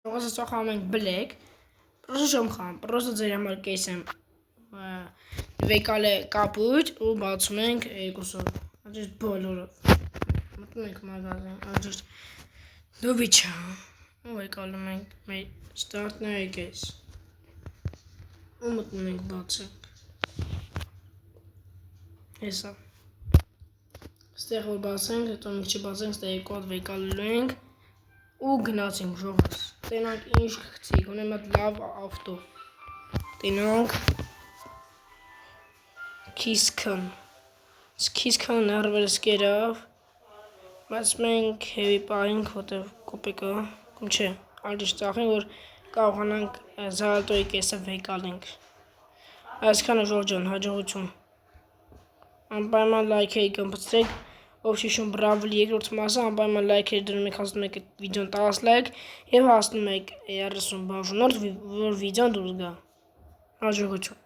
Ողջույն սոխանում ենք բլեք, պրոստը շոմ խամ, պրոստը ձեր համար կես եմ վեկալ է կապույտ ու բացում ենք երկուսով, աջիշտ բոլորով, մտնում ենք մագազին, աջիշտ դուբիչա, ու վեկալում ենք մեր ստարտները կես, ու մտնում ենք բացենք, հեսա, ստեղ որ բացենք, հետո մենք չբացենք, ստեղ երկու հատ վեկալելու ենք, ու գնացինք ժողս, տենանք ինչ կգցիկ, ունեմ հատ լավ ավտո, տենանք քիսքան նարվերս կերավ, բայց մենք հևի պահինք, որտև կոպեկը, կում չէ, ալիչ ծախենք, որ կարողանանք զարալտոյի կեսը վեկալենք, այսքանը ժողջան, հաջողություն, անպայման լայքերի կմպցրեք, ով շիշում բրավլի երկրորդ մասը, անպայման լայքերի դնում եք, հասնում եք վիդեոն 10 լայք և հասնում եք 30 բաժանորդ, որ վիդեոն դուրս գա, հաջողություն։